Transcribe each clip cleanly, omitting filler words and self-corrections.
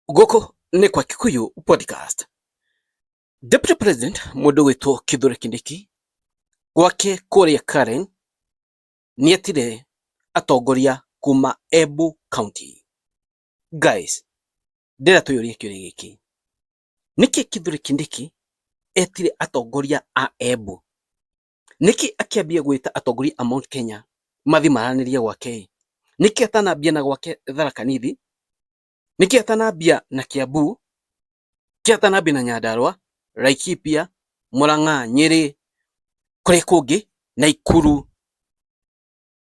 Goko ni kwa Kikuyu podcast. Deputy President mundu witwo Kithure Kindiki gwake kuria Karen nietire atongoria kuma Embu County. Guys, ndira tuyurie kiuria giki. Niki Kithure Kindiki etire atongoria a Embu? Niki akiambia gwita atongoria a Mount Kenya mathi maranirie gwake? Niki atanambia na gwake Tharaka Nithi? Niki atanambia na Kiambu? Niki atanambia na Nyandarua, Laikipia, Murang'a, Nyeri, kuria kungi, Nakuru,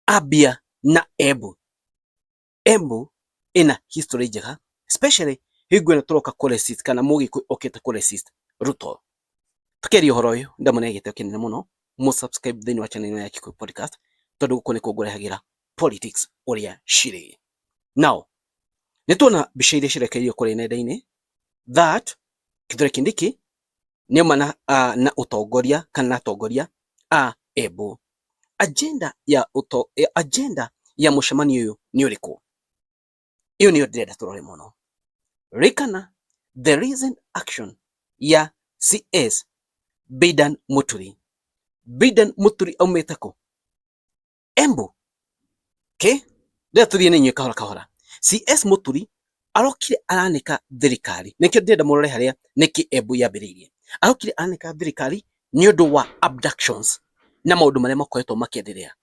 ambia na Embu? Embu ina history njega, especially hingo ino turoka kuresist kana Mugikuyu okite kuresist Ruto. Tukiaria uhoro uyu ndamune gitio kinene muno mu subscribe thini wa channel ya Kikuyu podcast tondu guku nikuo ngurehagira politics uria ciri. Now nituona mbica iria cirekeirio kuria nenda-ini that Kithure Kindiki niuma na utongoria kana atongoria a Embu. Agenda ya mucemanio uyu ni uriku? Iyo niyo ndirenda turore muno. Rikana the recent action ya CS Bidan Muturi. Bidan Muturi aumite ku? Embu. Okay? Ndia tuthie ni kahora kahora. CS Muturi arokire aranika thirikari. Nikio ndirenda murore haria niki Embu yambiririe. Arokire aranika thirikari ni undu wa abductions na maundu maria makoretwo makiendelea.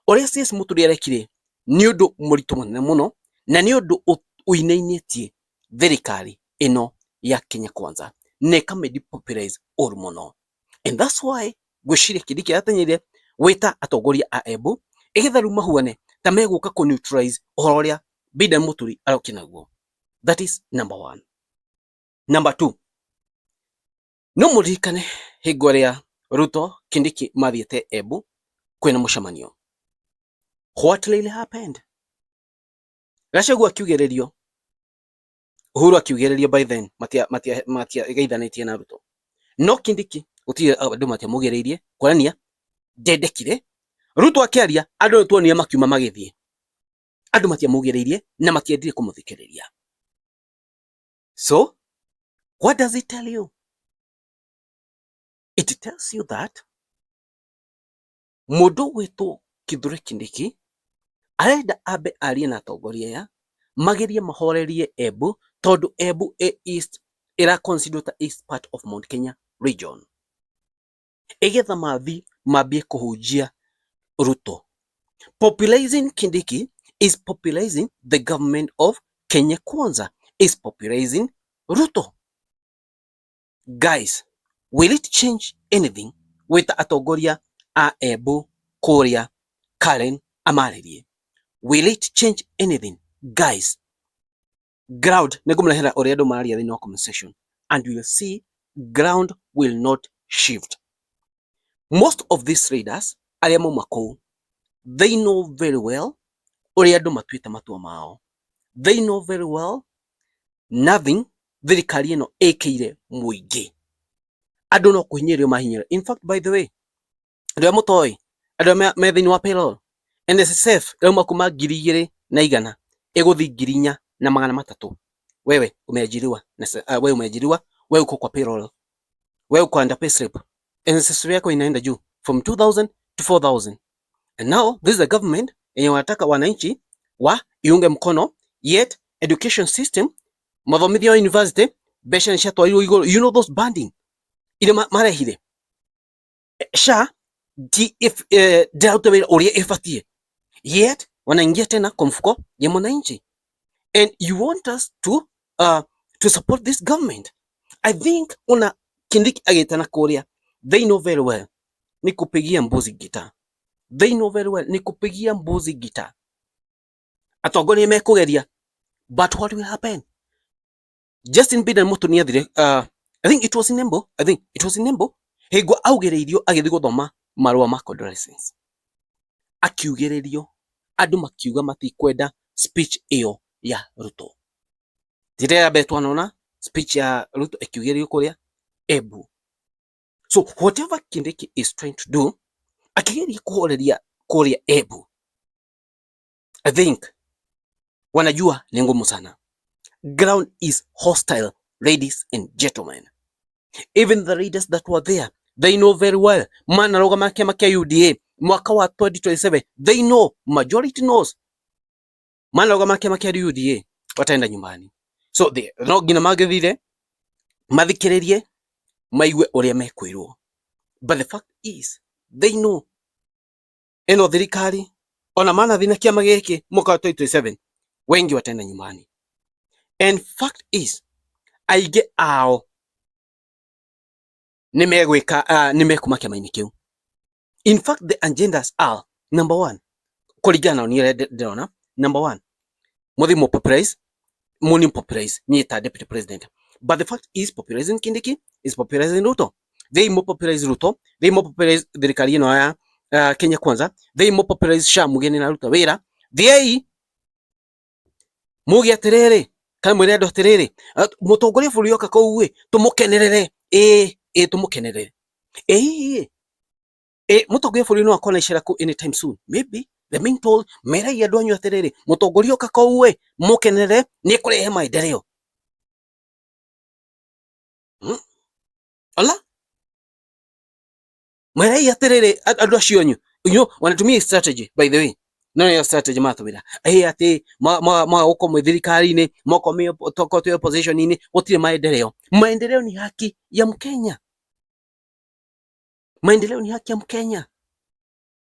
Uria CS Muturi arekire ni undu muritu munene muno na ni undu uinainetie thirikari ino ya Kenya Kwanza na ikamidepopularize uru muno. And that's why gwiciria Kindiki atenyire wita atongoria a Embu igetha riu mahuane ta meguka ku neutralize uhoro uria Bidan Muturi aroki naguo. That is number one. Number two, no muririkane hingo ria Ruto Kindiki mathiete Embu kwina mucemanio. What really happened? Gachagua akiugiririo, Uhuru akiugiririo by then matia geithanitie na Ruto. No Kindiki gutire andu matia mugiriirie kwarania ndendekire. Ruto akiaria andu tuonire makiuma magithie. Andu matia mugiriirie na matiendire kumuthikiriria. So, what does it tell you? It tells you that mundu witwo Kithure Kindiki arenda ambe arie na atongoria ya magerie mahorerie Embu tondu Embu east ira consider the east part of Mount Kenya region. Egetha mathi mambie kuhujia Ruto. Popularizing Kindiki is popularizing the government of Kenya Kwanza, is popularizing Ruto. Guys, will it change anything with atongoria a Embu kuria Karen amaririe? Will it change anything? Guys, ground nigumrehera uria andu mararia thini wa comment section and you will see ground will not shift. Most of these leaders aria mauma kou, they know very well uria andu matuite matua mao. They know very well nothing thirikari ino ikire muingi. Andu no kuhinyirio mahinyira. In fact, by the way, andu mutoi, andu me thini wa payroll NSSF rauma kuma 2,100 iguthi 4,300. Wewe umeajiriwa, wewe umeajiriwa, wewe uko kwa payroll, wewe uko under pay slip, NSSF yako inaenda juu from 2,000 to 4,000. And now this is the government yenye wanataka wananchi wa iunge mkono, yet education system mathomithio ya university besha nishatwairwo iguru. You know those banding ile marehire SHA if ndirarutawira uria ibatie, yet wanaingia tena kwa mfuko ya mwananchi. And you want us to support this government? I think una Kindiki agitana kuria, they know very well ni kupigia mbuzi gita. They know very well ni kupigia mbuzi gita. Atongoria mekugeria, but what will happen? Justin Bidan Muturi niathire, I think it was in Embu, hingo augiriirio agithi guthoma marua ma condolences. Akiugiririo andu makiuga matikwenda speech iyo ya Ruto. Ndire betwa nona speech ya Ruto akiugiririo kuria Embu. So whatever Kindiki is trying to do, akigeria kuhoreria kuria Embu, I think wanajua ni ngumu sana. ground is hostile, ladies and gentlemen. Even the leaders that were there, they know very well. Manarogama kiama kia UDA mwaka wa 2027, they know, majority knows. Manarogama kiama kia UDA wataenda nyumbani. So they no gina magethire mathikiririe maigue uria mekwirwo. But the fact is, they know. Eno thirikari ona mana thina kiama giki mwaka wa 2027, wengi wataenda nyumbani. And fact is, aige ao nimekuma kiama-ini kiu. In fact, the agendas are, number 1, kuringana ni ndona, number 1, muthimo popularize, muni popularize ni ta deputy president. But the fact is, popularizing Kindiki is popularizing Ruto. They more popularize Ruto, they more popularize thirikari ino ya Kenya Kwanza, they more popularize Sha Mugeni na Ruto Wira. They mugi atiriri kana mwire andu atiriri mutongoria bũrũri oka kũu we tumukenerere tumukenerere mutongoria bũrũri no akona icera ku anytime soon. Maybe the being told merai andu anyu atiriri mutongoria oka kũu we mukenerere ni kurehe maendeleo. Ala merai atiriri andu acio anyu wanatumia strategy, by the way. No ya strategy matubira ati ma uko mwithirikari-ini moko me toko to opposition-ini gutire maendeleo. Maendeleo ni haki ya Mkenya. Maendeleo ni haki ya Mkenya.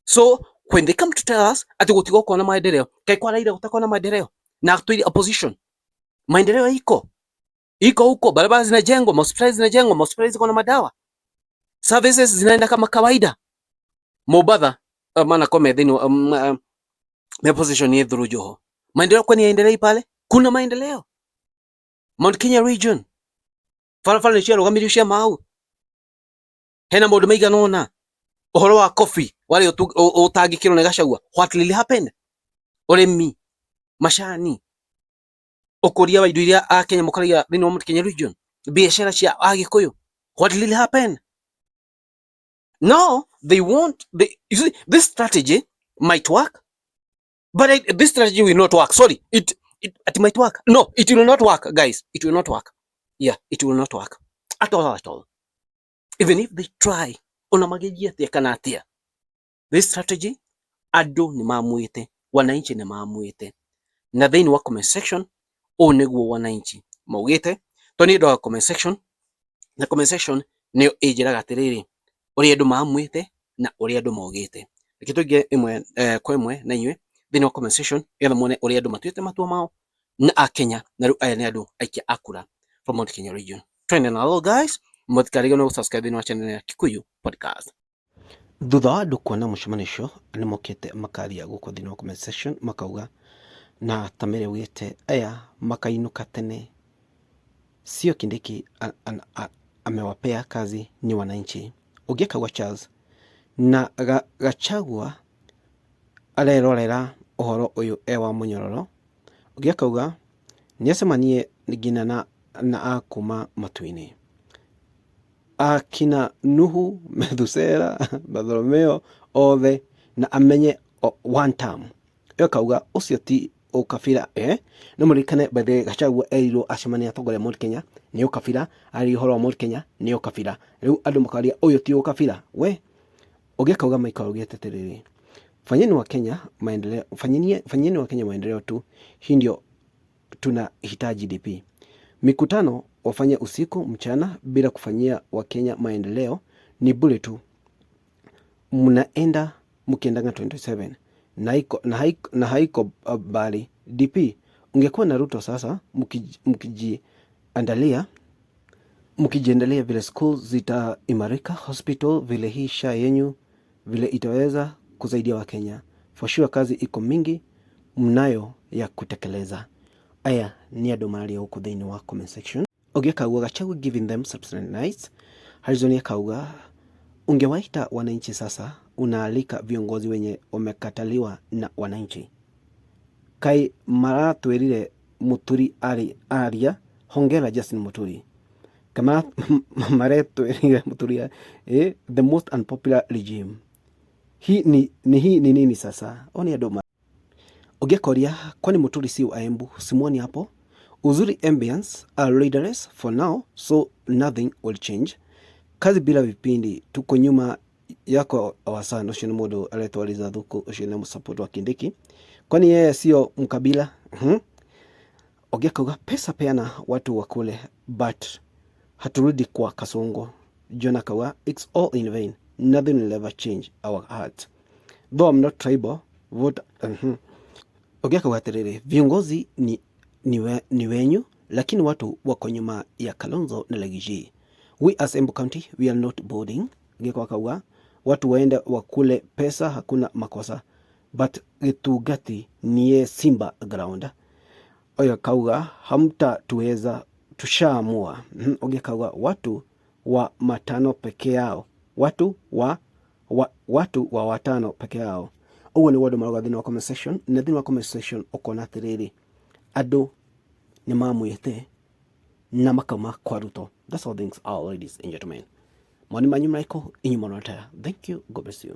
So when they come to tell us ati gutigo kuona maendeleo, kai kwa Raila gutakuwa maendeleo na tuili opposition, maendeleo iko huko, barabara zinajengwa, hospitali zinajengwa, hospitali ziko na madawa, services zinaenda kama kawaida. Mobadha maana kome dhini na position ye Dhuru Joho. Maendeleo kwani yaendelei pale? Kuna maendeleo. Mount Kenya region. Farafara nishia rugamirio cia mau. Hena maundu maigana ona. Uhoro wa coffee wale utangikirwo ni Gachagua. What really happened? Urimi, macani, ukuria wa indo iria a Kenya mukaragia thini wa Mount Kenya region. Biashara cia Agikuyu. What really happened? No, they want you see, this strategy might work. But this strategy will not work. Sorry, it might work. No, it will not work, guys. It will not work. Yeah, it will not work at all. Even if they try, ona magejia tia kana atia. This strategy, ado ni maamuite, wananchi ni maamuite. Na then wa comment section, o neguo wananchi maugite. Toni ndo wa comment section, na comment section niyo ejiraga atiriri. Uri andu maamuite na uri andu maugite. Kitu imwe kwa imwe na inywe thini wa comment section etha muone uri andu matuite matua mao na a Kenya na riu aya ni andu aikia akura from Mount Kenya region. Twende na hello guys, muthikaririe no subscribe thini wa channel ya Kikuyu Podcast. Thutha wa andu kuona mucemanio ni mokite makaria guko thini wa comment section makauga na tamere wite aya makainuka tene, sio Kindiki amewapea kazi ni wananchi. Ugekagwa Charles na Gachagua arerorera uhoro uyu ewa munyororo. Ugekauga niacemanie ngina na akuma matu-ini akina Nuhu, Methusela, Bartholomeo othe na amenye one term. Ugekauga ucio ti ukabira no murikane bethe Gachagua erirwo acemania atongoria Mount Kenya ni ukabira, ari uhoro wa Mount Kenya ni ukabira. Riu andu makaria uyu ti ukabira we. Ugekauga Michael ugeteterere fanyeni wa Kenya maendeleo, fanyeni wa Kenya maendeleo tu, hii ndio tunahitaji DP. Mikutano wafanye usiku mchana bila kufanyia wa Kenya maendeleo ni bure tu. Mnaenda mkiendanga 27 na haiko bali DP. Ungekuwa na Ruto sasa mkijiandalia vile school zitaimarika, hospital vile hii SHA yenyu vile itaweza kusaidia wa Kenya. For sure kazi iko mingi mnayo ya kutekeleza. Aya ni andu mararia huko thini wa comment section. Ugekauga Gachagua giving them substantial rights. Harrison akauga ungewaita wananchi sasa, unaalika viongozi wenye wamekataliwa na wananchi. Kai maratwirire Muturi aria hongera Justin Muturi. Kama maratwirire Muturi the most unpopular regime. Hii ni nini sasa? Oni adoma. Ugekoria kwani Muturi si Embu, Simoni hapo. Uzuri ambience are leaderless for now, so nothing will change. Kazi bila vipindi, tuko nyuma yako awasana ucio ni mundu aretwariza thuku ucio ni support wa Kindiki, kwani yeye sio mkabila. Ogia kauga pesa peana watu wakule, but haturudi kwa Kasongo. John kauga it's all in vain, nothing will ever change our heart. Though I'm not tribal, vote. Ogia kauga atiriri, viongozi ni wenyu, lakini watu wako nyuma ya Kalonzo na Legiji. We as Embu County, we are not boarding. Ogia kauga watu waende wakule pesa, hakuna makosa, but Gitugati niye Simba ground. Oya kauga hamta tuweza, tushaamua. Ogia kauga watu wa matano peke yao, watu wa watano peke yao. Uwe ni wadu maroga dhini wa comment section, na dhini wa comment section okona tiriri adu ni mamuyete na makama kwa Ruto. That's all things are, ladies and gentlemen. Mwani manyu mraiko, inyu mwanataya. Thank you, God bless you.